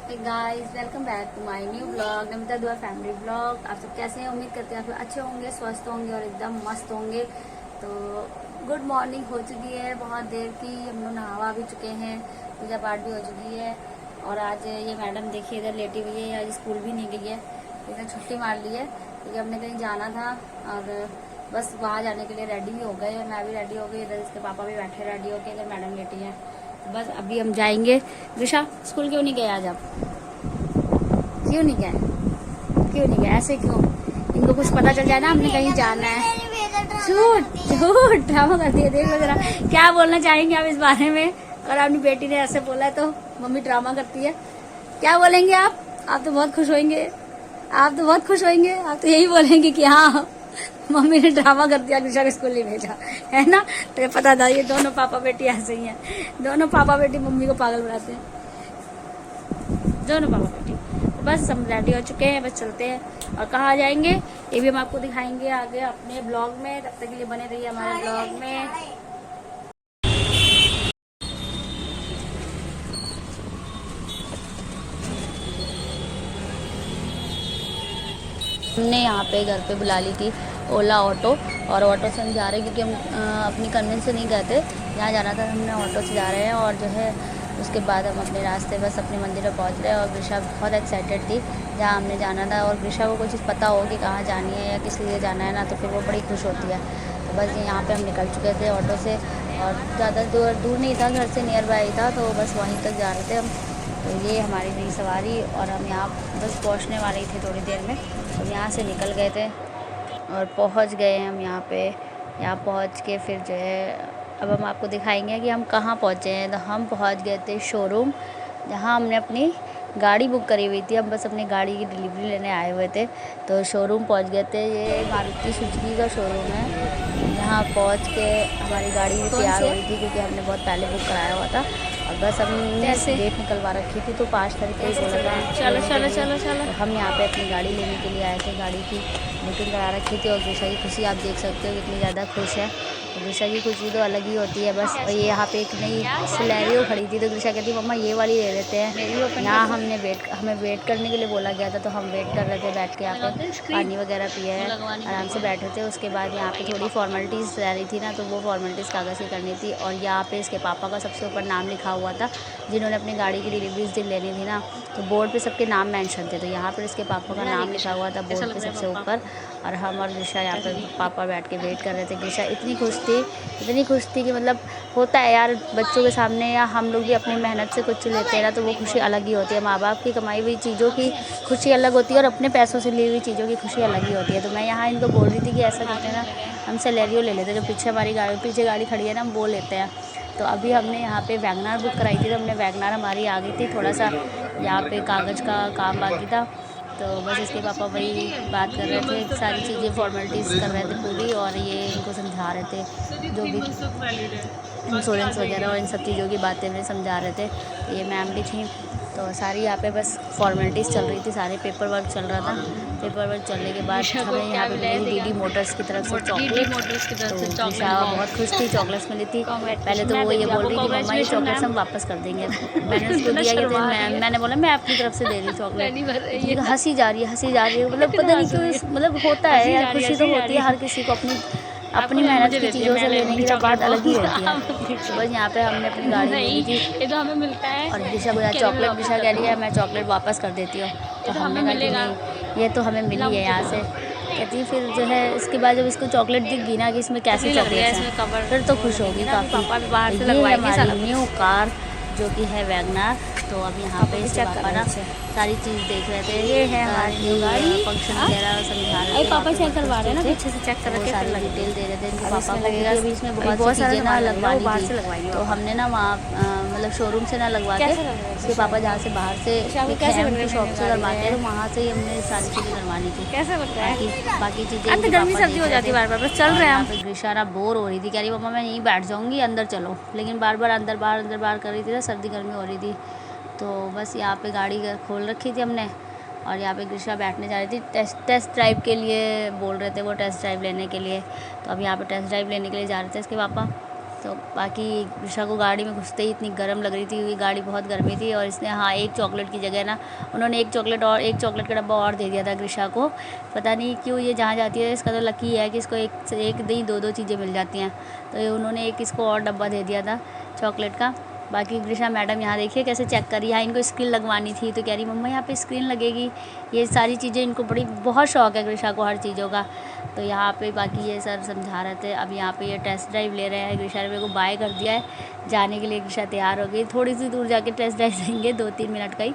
Hey guys, welcome back to my new blog Namita Dua family blog. आप सब कैसे हैं? उम्मीद करते हैं आप अच्छे होंगे, स्वस्थ होंगे और एकदम मस्त होंगे। तो गुड मॉर्निंग हो चुकी है बहुत देर की। हम लोग नहावा भी चुके हैं, पूजा पाठ भी हो चुकी है। और आज ये मैडम देखिए इधर लेटी हुई है, आज स्कूल भी नहीं गई है, इधर छुट्टी मार ली है क्योंकि हमने कहीं जाना था। और बस वहाँ जाने के लिए रेडी भी हो गए, मैं भी रेडी हो गई, इधर इसके पापा भी बैठे रेडी होके, इधर मैडम लेटी है। बस अभी हम जाएंगे। दिशा, स्कूल क्यों नहीं गए आज आप? क्यों नहीं गए? क्यों नहीं गए? ऐसे क्यों? इनको कुछ पता चल जाए ना हमने कहीं जाना है। झूठ झूठ ड्रामा करती है। देख लो जरा, क्या बोलना चाहेंगे आप इस बारे में? और अपनी बेटी ने ऐसे बोला है तो मम्मी ड्रामा करती है। क्या बोलेंगे आप? आप तो बहुत खुश होंगे, आप तो बहुत खुश होंगे। आप तो यही बोलेंगे कि हाँ, मम्मी ने ड्रामा कर दिया, कृषा को स्कूल नहीं भेजा, है ना? तो ये पता था, ये दोनों पापा बेटी ऐसे ही हैं। दोनों पापा बेटी मम्मी को पागल बनाते हैं, दोनों पापा बेटी। तो बस हम रेडी हो चुके हैं, बस चलते हैं। और कहाँ जाएंगे ये भी हम आपको दिखाएंगे आगे अपने ब्लॉग में। तब तक के लिए बने रहिए हमारे ब्लॉग में। हमने यहाँ पे घर पे बुला ली थी ओला ऑटो, और ऑटो से हम जा रहे हैं क्योंकि हम अपनी कन्वेंस से नहीं गए थे, जहाँ जाना था हमने ऑटो से जा रहे हैं। और जो है उसके बाद हम अपने रास्ते बस अपने मंदिर में पहुँच रहे हैं। और ग्रीशा बहुत एक्साइटेड थी जहाँ हमने जाना था। और ग्रीशा को कोई चीज़ पता हो कि कहाँ जानी है या किस लिए जाना है ना, तो फिर वो बड़ी खुश होती है। तो बस यहाँ पे हम निकल चुके थे ऑटो से, और ज़्यादा दूर नहीं था, घर से नियर बाई था, तो बस वहीं तक जा रहे थे हम। तो ये हमारी नई सवारी, और हम यहाँ बस पहुँचने वाले ही थे थोड़ी देर में। तो यहाँ से निकल गए थे और पहुँच गए हम यहाँ पे। यहाँ पहुँच के फिर जो है अब हम आपको दिखाएंगे कि हम कहाँ पहुँचे हैं। तो हम पहुँच गए थे शोरूम, जहाँ हमने अपनी गाड़ी बुक करी हुई थी। हम बस अपनी गाड़ी की डिलीवरी लेने आए हुए थे, तो शोरूम पहुँच गए थे। ये मारुति सुजुकी का शोरूम है। यहाँ पहुँच के हमारी गाड़ी भी तैयार हो रही थी क्योंकि हमने बहुत पहले बुक कराया हुआ था। और बस हमने डेट निकलवा रखी थी, तो 5 तारीख को ही बोला था। चलो चलो चलो चलो। तो हम यहाँ पे अपनी गाड़ी लेने के लिए आए थे, गाड़ी की बुकिंग करा रखी थी। और ग्रीशा की खुशी आप देख सकते हो कितनी ज़्यादा खुश है। तो ग्रीशा की खुशी तो अलग ही होती है बस। और ये यहाँ पे एक नई सिलेरियो खड़ी थी, तो ग्रीशा कहती मम्मा ये वाली ले लेते हैं। यहाँ हमें वेट करने के लिए बोला गया था, तो हम वेट कर रहे थे बैठ के। यहाँ पे पानी वगैरह पिए हैं, आराम से बैठे थे। उसके बाद यहाँ पे थोड़ी फॉर्मेलिटीज़ रह रही थी ना, तो वो फॉर्मेलिटीज़ कागज़ की करनी थी। और यहाँ पे इसके पापा का सबसे ऊपर नाम लिखा हुआ था, जिन्होंने अपनी गाड़ी की डिलीवरी दिन लेनी थी ना, तो बोर्ड पे सबके नाम मेंशन थे। तो यहाँ पर इसके पापा का नाम लिखा हुआ था बोर्ड पे सबसे ऊपर। और हम और ग्रीशा यहाँ पर पापा बैठ के वेट कर रहे थे। ग्रीशा इतनी खुश थी कि मतलब होता है यार, बच्चों के सामने या हम लोग भी अपनी मेहनत से कुछ लेते हैं ना, तो वो खुशी अलग ही होती है। माँ बाप की कमाई हुई चीज़ों की खुशी अलग होती है, और अपने पैसों से ली हुई चीज़ों की खुशी अलग ही होती है। तो मैं यहाँ इनको बोल रही थी कि ऐसा करते हैं ना, हम सेलेरियो ले लेते हैं, जो पीछे हमारी गाड़ी खड़ी है ना, हम वो लेते हैं। तो अभी हमने यहाँ पे वैगनार बुक कराई थी, तो हमने वैगनार हमारी आ गई थी। थोड़ा सा यहाँ पे कागज़ का काम बाकी था, तो बस इसके पापा वही बात कर रहे थे, सारी चीज़ें फॉर्मेलिटीज़ कर रहे थे पूरी। और ये इनको समझा रहे थे जो भी इंश्योरेंस वगैरह और इन सब चीज़ों की बातें में समझा रहे थे। तो ये मैम भी थी, तो सारी यहाँ पे बस फॉर्मेलिटीज़ चल रही थी, सारे पेपर वर्क चल रहा था। पेपर वर्क चलने के बाद हमें यहाँ पे मिली डीडी मोटर्स की तरफ से चॉकलेट। तो निशा बहुत खुश थी, चॉकलेट्स मिली थी। पहले तो वो ये बोल रही थी मम्मा ये चॉकलेट्स हम वापस कर देंगे। मैंने उसको दिया कि मैंने बोला मैं अपनी तरफ से दे रही चॉकलेट। हंसी जा रही है, मतलब पता नहीं क्यों, मतलब होता है यार, खुशी तो होती है हर किसी को अपनी मेहनत की चीज़ों से लेने की बात अलग ही होती है। तो बस यहाँ पे हमने अपनी गाड़ी ली थी, ये तो हमें मिलता है। और दिशा बोला चॉकलेट, दिशा कह रही है मैं चॉकलेट वापस कर देती हूँ। तो हमने कहा कि नहीं, ये तो हमें मिली है यहाँ से। कहती फिर जो है इसके बाद जब इसको चॉकलेट दिख गई ना कि इसमें कैसी चॉकलेट है, फिर तो खुश होगी काफ़ी। ये हमारी न्यू कार जो कि है वैगनार। तो अब यहाँ पे इसके पापा ना सारी चीज़ देख रहे थे। ये है हमारी न्यू गाड़ी, फंक्शन वगैरह समझा रहे थे। पापा चेक करवा रहे हैं ना, पीछे से चेक करके सारी डिटेल दे रहे थे इनके पापा को। अभी इसमें बहुत सारी चीज़ें ना लगवानी थी, तो हमने ना वहाँ मतलब शोरूम से ना लगवा के इसके पापा जहाँ से बाहर से उनकी शॉप से करवाते हैं, तो वहाँ से ही हमने सारी चीज़ें करवानी थी। कैसे लगता है बाकी चीज़ें गर्मी सर्दी हो जाती है बार बार, बस चल रहे हैं। ग्रीशा ना बोर हो रही थी, कह रही मम्मा मैं यहीं बैठ जाऊँगी, अंदर चलो। लेकिन बार बार अंदर बार कर रही थी ना, सर्दी गर्मी हो रही थी। तो बस यहाँ पे गाड़ी खोल रखी थी हमने, और यहाँ पे ग्रीशा बैठने जा रही थी। टेस्ट ड्राइव के लिए बोल रहे थे वो, टेस्ट ड्राइव लेने के लिए। तो अब यहाँ पे टेस्ट ड्राइव लेने के लिए जा रहे थे इसके पापा। तो बाकी ऋषा को गाड़ी में घुसते ही इतनी गर्म लग रही थी, गाड़ी बहुत गर्मी थी। और इसने हाँ एक चॉकलेट की जगह ना उन्होंने एक चॉकलेट का डब्बा और दे दिया था ऋषा को। पता नहीं क्यों ये जहाँ जाती है इसका तो लकी है कि इसको एक नहीं दो चीज़ें मिल जाती हैं। तो ये उन्होंने एक इसको और डब्बा दे दिया था चॉकलेट का। बाकी ऋषा मैडम यहाँ देखिए कैसे चेक करी, यहाँ इनको स्क्रीन लगवानी थी तो कह रही मम्मा यहाँ पे स्क्रीन लगेगी। ये सारी चीज़ें इनको बहुत शौक़ है ऋषा को हर चीज़ों का। तो यहाँ पे बाकी ये सर समझा रहे थे। अब यहाँ पे ये टेस्ट ड्राइव ले रहे हैं। ऋषा ने मेरे को बाय कर दिया है, जाने के लिए ऋषा तैयार हो गई। थोड़ी सी दूर जाके टेस्ट ड्राइव लेंगे 2-3 मिनट का ही,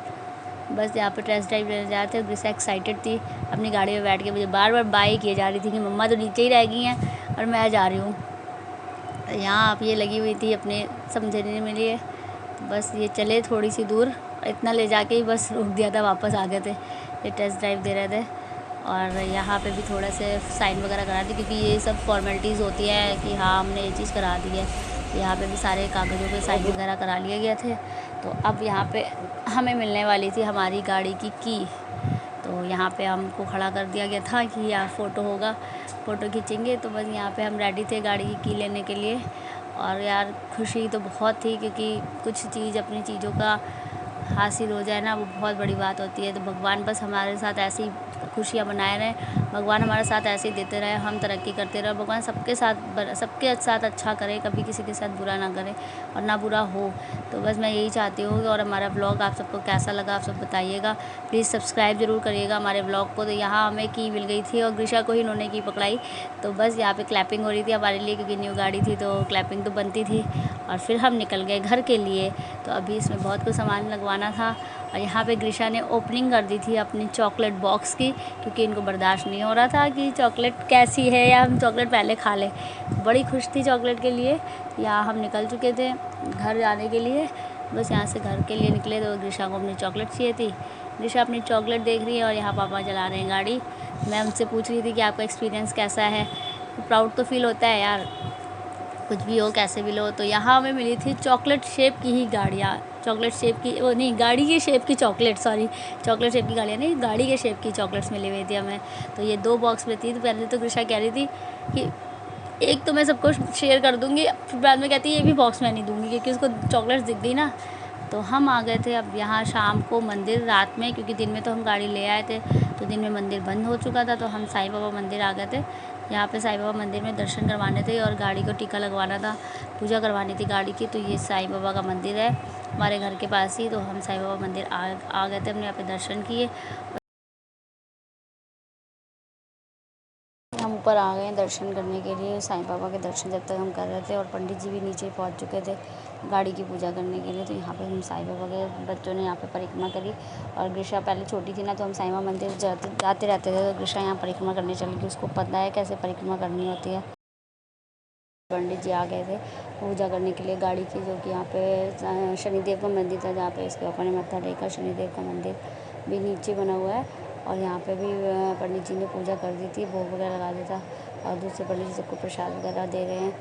बस यहाँ पे टेस्ट ड्राइव लेने जा रहे थे। ऋषा एक्साइटेड थी अपनी गाड़ी में बैठ के, मुझे बार बार बाय किए जा रही थी कि मम्मा तो नीचे ही रह गई हैं और मैं जा रही हूँ। यहाँ आप ये लगी हुई थी अपने समझने में लिए, बस ये चले थोड़ी सी दूर, इतना ले जाके ही बस रोक दिया था, वापस आ गए थे। ये टेस्ट ड्राइव दे रहे थे और यहाँ पे भी थोड़ा से साइन वगैरह करा दी क्योंकि ये सब फॉर्मेलिटीज़ होती है कि हाँ हमने ये चीज़ करा दी है। यहाँ पे भी सारे कागज़ों पे साइन वगैरह करा लिए गए थे। तो अब यहाँ पे हमें मिलने वाली थी हमारी गाड़ी की की। तो यहाँ पे हमको खड़ा कर दिया गया था कि यहाँ फ़ोटो होगा, फ़ोटो खींचेंगे। तो बस यहाँ पे हम रेडी थे गाड़ी की लेने के लिए। और यार खुशी तो बहुत थी क्योंकि कुछ चीज़ अपनी चीज़ों का हासिल हो जाए ना, वो बहुत बड़ी बात होती है। तो भगवान बस हमारे साथ ऐसी खुशियाँ बनाए रहें, भगवान हमारे साथ ऐसे ही देते रहे, हम तरक्की करते रहे। भगवान सबके साथ अच्छा करे, कभी किसी के साथ बुरा ना करे और ना बुरा हो। तो बस मैं यही चाहती हूँ। और हमारा ब्लॉग आप सबको कैसा लगा आप सब बताइएगा। प्लीज़ सब्सक्राइब ज़रूर करिएगा हमारे ब्लॉग को। तो यहाँ हमें की मिल गई थी और ऋषा को ही इन्होंने की पकड़ाई। तो बस यहाँ पे क्लैपिंग हो रही थी हमारे लिए क्योंकि न्यू गाड़ी थी तो क्लैपिंग तो बनती थी। और फिर हम निकल गए घर के लिए। तो अभी इसमें बहुत कुछ सामान लगवाना था। और यहाँ पे ऋषा ने ओपनिंग कर दी थी अपनी चॉकलेट बॉक्स की क्योंकि इनको बर्दाश्त नहीं हो रहा था कि चॉकलेट कैसी है या हम चॉकलेट पहले खा लें। बड़ी खुश थी चॉकलेट के लिए। यहाँ हम निकल चुके थे घर जाने के लिए, बस यहाँ से घर के लिए निकले तो ऋषा को अपनी चॉकलेट चाहिए थी। ऋषा अपनी चॉकलेट देख रही है और यहाँ पापा चला रहे हैं गाड़ी। मैं उनसे पूछ रही थी कि आपका एक्सपीरियंस कैसा है। प्राउड तो फील होता है यार, कुछ भी हो कैसे भी लो। तो यहाँ हमें मिली थी चॉकलेट शेप की ही गाड़ियाँ, चॉकलेट शेप की वो नहीं, गाड़ी के शेप की चॉकलेट, सॉरी चॉकलेट शेप की गाड़ियाँ नहीं, गाड़ी के शेप की चॉकलेट्स मिली हुई थी हमें। तो ये 2 बॉक्स में थी। तो पहले तो ऋषा कह रही थी कि एक तो मैं सबको शेयर कर दूँगी, फिर बाद में कहती है ये भी बॉक्स में नहीं दूँगी क्योंकि उसको चॉकलेट्स दिख गई ना। तो हम आ गए थे अब यहाँ शाम को मंदिर, रात में, क्योंकि दिन में तो हम गाड़ी ले आए थे तो दिन में मंदिर बंद हो चुका था। तो हम साईं बाबा मंदिर आ गए थे। यहाँ पे साईं बाबा मंदिर में दर्शन करवाने थे और गाड़ी को टीका लगवाना था, पूजा करवानी थी गाड़ी की। तो ये साईं बाबा का मंदिर है हमारे घर के पास ही। तो हम साईं बाबा मंदिर आ गए थे, हमने यहाँ पे दर्शन किए। हम ऊपर आ गए हैं दर्शन करने के लिए, साईं बाबा के दर्शन जब तक हम कर रहे थे और पंडित जी भी नीचे पहुंच चुके थे गाड़ी की पूजा करने के लिए। तो यहाँ पे हम साईं बाबा के बच्चों ने यहाँ पे परिक्रमा करी। और ऋषा पहले छोटी थी ना तो हम साईं बाबा मंदिर जाते रहते थे। तो ऋषा यहाँ परिक्रमा करने चली गई, उसको पता है कैसे परिक्रमा करनी होती है। पंडित जी आ गए थे पूजा करने के लिए गाड़ी की, जो कि यहाँ पे शनिदेव का मंदिर था जहाँ पे इसके ऊपर ने मत्था टेका। शनिदेव का मंदिर भी नीचे बना हुआ है और यहाँ पे भी पंडित जी ने पूजा कर दी थी, भोग वगैरह लगा दिया था। और दूसरे पंडित जी सबको प्रसाद वगैरह दे रहे हैं।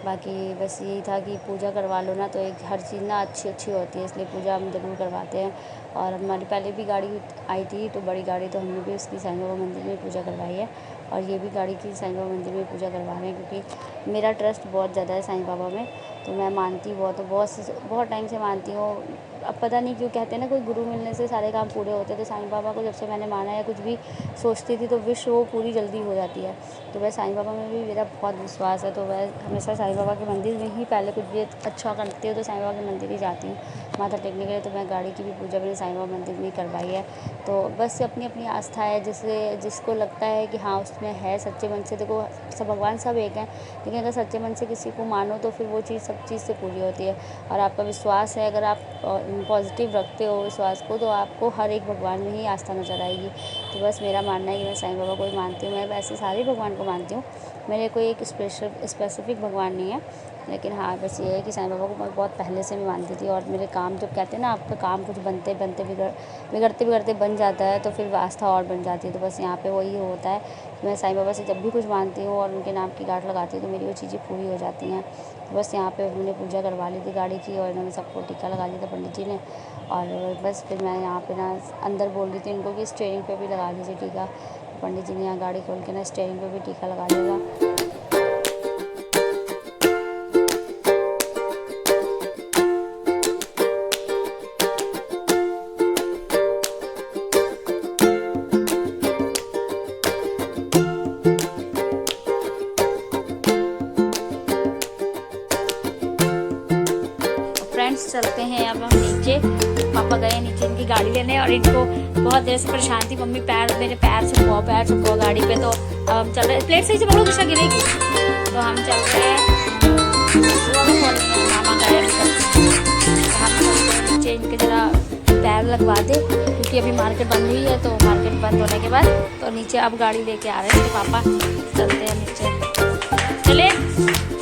बाकी बस यही था कि पूजा करवा लो ना तो एक हर चीज़ ना अच्छी होती है, इसलिए पूजा हम ज़रूर करवाते हैं। और हमारी पहले भी गाड़ी आई थी तो बड़ी गाड़ी, तो हमने भी उसकी साईं बाबा मंदिर में पूजा करवाई है। और ये भी गाड़ी की साईं बाबा मंदिर में पूजा करवा रहे हैं क्योंकि मेरा ट्रस्ट बहुत ज़्यादा है साईं बाबा में। तो मैं मानती बहुत टाइम से मानती हूँ। अब पता नहीं क्यों कहते हैं ना कोई गुरु मिलने से सारे काम पूरे होते हैं। तो साईं बाबा को जब से मैंने माना है, कुछ भी सोचती थी तो विश वो पूरी जल्दी हो जाती है। तो वह साईं बाबा में भी मेरा बहुत विश्वास है। तो वह हमेशा साईं बाबा के मंदिर में ही पहले कुछ भी अच्छा करती हूँ तो साईं बाबा के मंदिर ही जाती हूँ माथा टेकने के लिए। तो मैं गाड़ी की भी पूजा मैंने साईं बाबा मंदिर में ही करवाई है। तो बस अपनी अपनी आस्था है, जिसको लगता है कि हाँ उसमें है सच्चे मन से। देखो सब भगवान सब एक हैं, लेकिन अगर सच्चे मन से किसी को मानो तो फिर वो चीज़ सब चीज़ से पूरी होती है। और आपका विश्वास है, अगर आप पॉजिटिव रखते हो विश्वास को, तो आपको हर एक भगवान में ही आस्था नज़र आएगी। तो बस मेरा मानना है कि मैं साईं बाबा को ही मानती हूँ। मैं वैसे सारे भगवान को मानती हूँ, मेरे कोई एक स्पेसिफिक भगवान नहीं है। लेकिन हाँ बस ये है कि साईं बाबा को मैं बहुत पहले से भी मानती थी। और मेरे काम, जब कहते हैं ना आपका काम कुछ बिगड़ते बिगड़ते बन जाता है तो फिर आस्था और बन जाती है। तो बस यहाँ पे वही होता है कि मैं साईं बाबा से जब भी कुछ मानती हूँ और उनके नाम की गांठ लगाती हूँ तो मेरी वो चीज़ें पूरी हो जाती हैं। तो बस यहाँ पे उन्होंने पूजा करवा ली थी गाड़ी की और इन्होंने सबको टीका लगा दिया था पंडित जी ने। और बस फिर मैं यहाँ पे ना अंदर बोल रही थी इनको कि स्टीयरिंग पे भी लगा दीजिए टीका। पंडित जी ने यहाँ गाड़ी खोल के ना स्टीयरिंग पे भी टीका लगा दिया। नीचे इनकी गाड़ी लेने। और इनको बहुत देर से परेशान थी मम्मी, मेरे पैर छुपवाओ गाड़ी पे। तो अब हम चल रहे, प्लेट सही से पकड़ो दिशा गिरेगी। तो हम चल रहे हैं, मामा गए हम नीचे इनके जरा पैर लगवा दे, क्योंकि अभी मार्केट बंद हुई है। तो मार्केट बंद होने के बाद तो नीचे अब गाड़ी लेके आ रहे हैं, तो पापा चलते हैं नीचे। चले।